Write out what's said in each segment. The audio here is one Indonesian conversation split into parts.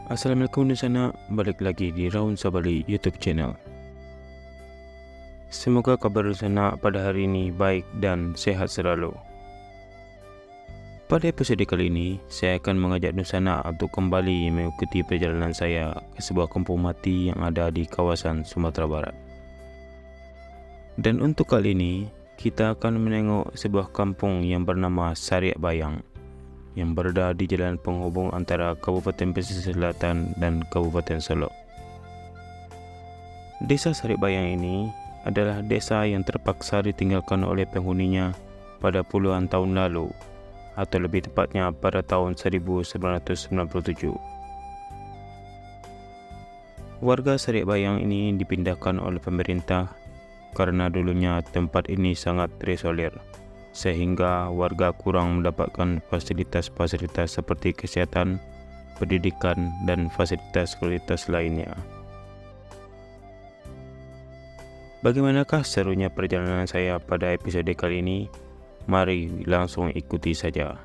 Assalamualaikum di sana, balik lagi di Raun Sabali YouTube channel. Semoga kabar di sana pada hari ini baik dan sehat selalu. Pada episode kali ini, saya akan mengajak Nusana untuk kembali mengikuti perjalanan saya ke sebuah kampung mati yang ada di kawasan Sumatera Barat. Dan untuk kali ini, kita akan menengok sebuah kampung yang bernama Sariak Bayang, yang berada di jalan penghubung antara Kabupaten Pesisir Selatan dan Kabupaten Solok. Desa Sariak Bayang ini adalah desa yang terpaksa ditinggalkan oleh penghuninya pada puluhan tahun lalu, atau lebih tepatnya pada tahun 1997. Warga Sariak Bayang ini dipindahkan oleh pemerintah karena dulunya tempat ini sangat terisolir, sehingga warga kurang mendapatkan fasilitas-fasilitas seperti kesehatan, pendidikan, dan fasilitas kualitas lainnya. Bagaimanakah serunya perjalanan saya pada episode kali ini? Mari langsung ikuti saja.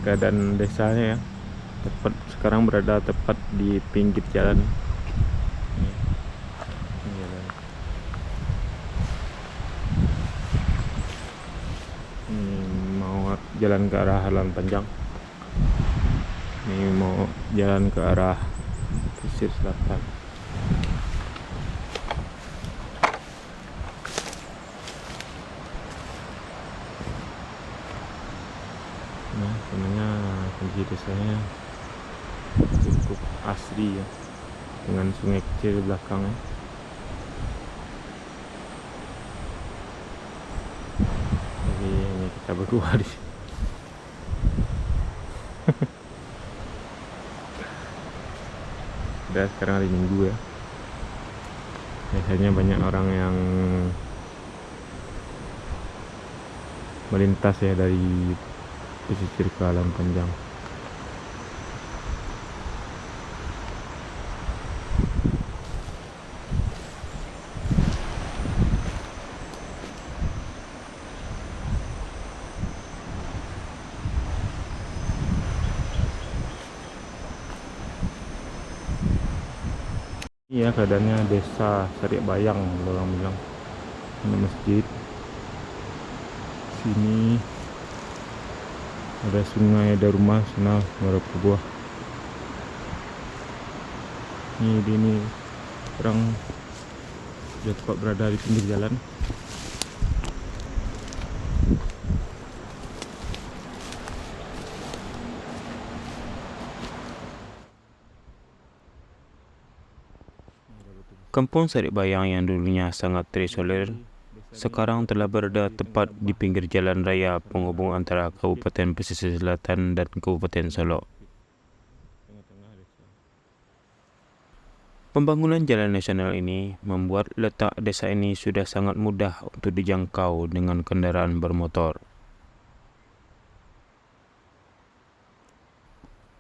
keadaan desanya ya. Tepat sekarang berada tepat di pinggir jalan. Ini jalan. Ini mau jalan ke arah Halaman Panjang. Ini mau jalan ke arah pesisir selatan. Nah, sebenarnya kondisi desanya cukup asri ya, dengan sungai kecil di belakangnya. Jadi hanya kita berdua di sini. Udah sekarang hari Minggu ya. Biasanya banyak orang yang melintas ya dari pesisir ke Halaman Panjang. Iya, keadaannya desa Sariak Bayang, orang bilang. Ini masjid. Sini ada sungai, ada rumah, sana beberapa buah. Ini orang sudah tepat berada di pinggir jalan. Kampung Sariak Bayang yang dulunya sangat terisolir, sekarang telah berada tepat di pinggir jalan raya penghubung antara Kabupaten Pesisir Selatan dan Kabupaten Solok. Pembangunan jalan nasional ini membuat letak desa ini sudah sangat mudah untuk dijangkau dengan kendaraan bermotor.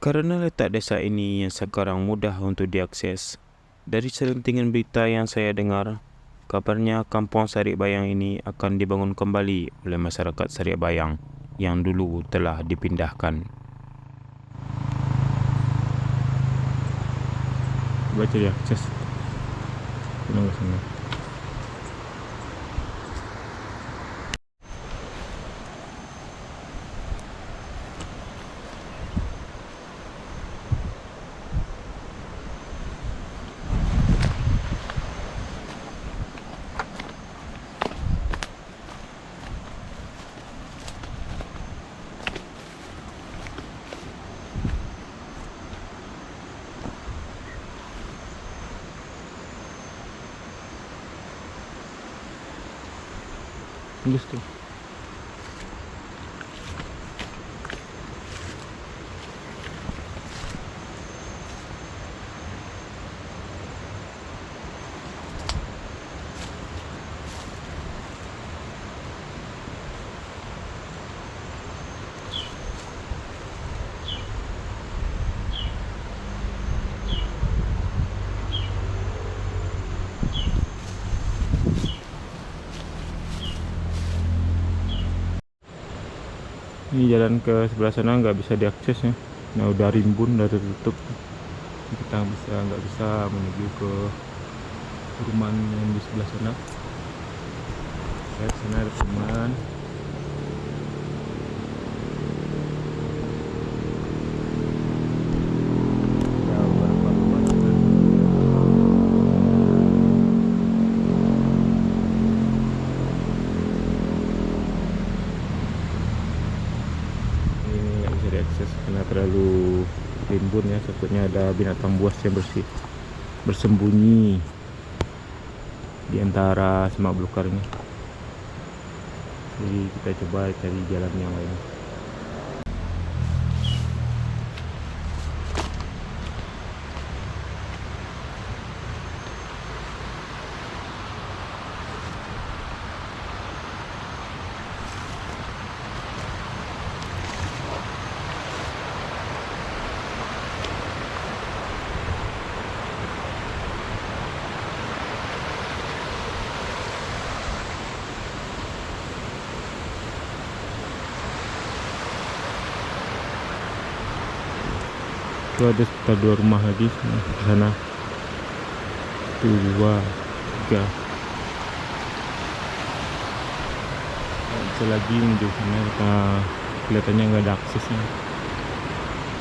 Karena letak desa ini yang sekarang mudah untuk diakses, dari selentingan berita yang saya dengar, kabarnya Kampung Sariak Bayang ini akan dibangun kembali oleh masyarakat Sariak Bayang yang dulu telah dipindahkan. Coba cari akses. Ke sana. Bagus tuh. Ini jalan ke sebelah sana nggak bisa diakses ya. Nah, udah rimbun, udah tertutup. Kita nggak bisa menuju ke perumahan yang di sebelah sana. Lihat sana ada perumahan. Karena terlalu rimbun ya, takutnya ada binatang buas yang bersembunyi di antara semak belukarnya. Jadi kita coba cari jalan yang lain. Itu ada sekitar 2 rumah lagi di sana. 2, 3. Bisa lagi menuju sana, kita kelihatannya nggak ada aksesnya.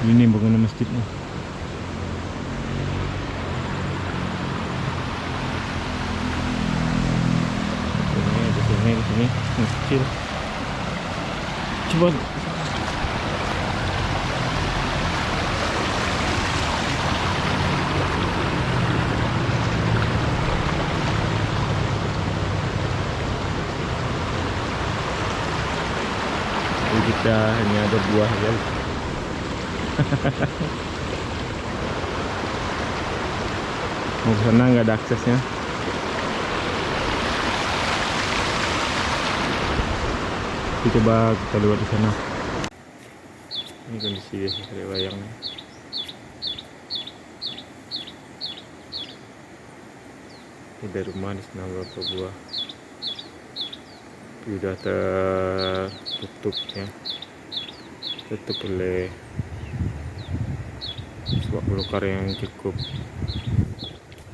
Ini bangunan masjidnya. Di sini kecil. Coba kita hanya ada buah ya. Mau ke sana nggak ada aksesnya. Coba kita lewat di sana. Ini kondisi Sari Wayang. Ini dari rumah di sana beberapa buah. Sudah tertutup ya. Tutup oleh sebuah belukar yang cukup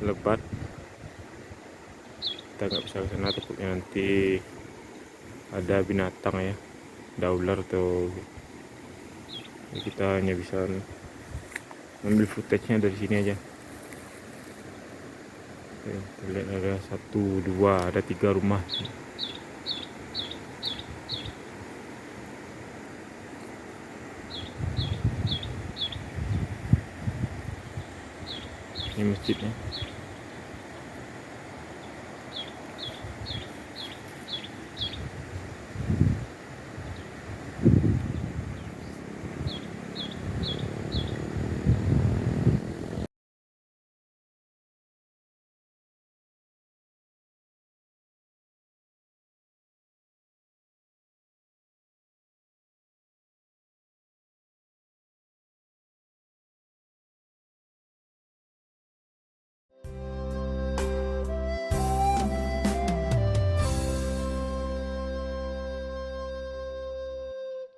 lebat. Kita nggak bisa ke sana, takutnya nanti ada binatang ya, ada ular atau ya, kita hanya bisa ambil footage-nya dari sini aja. Lihat ada 1, 2, ada 3 rumah. Ini masjidnya.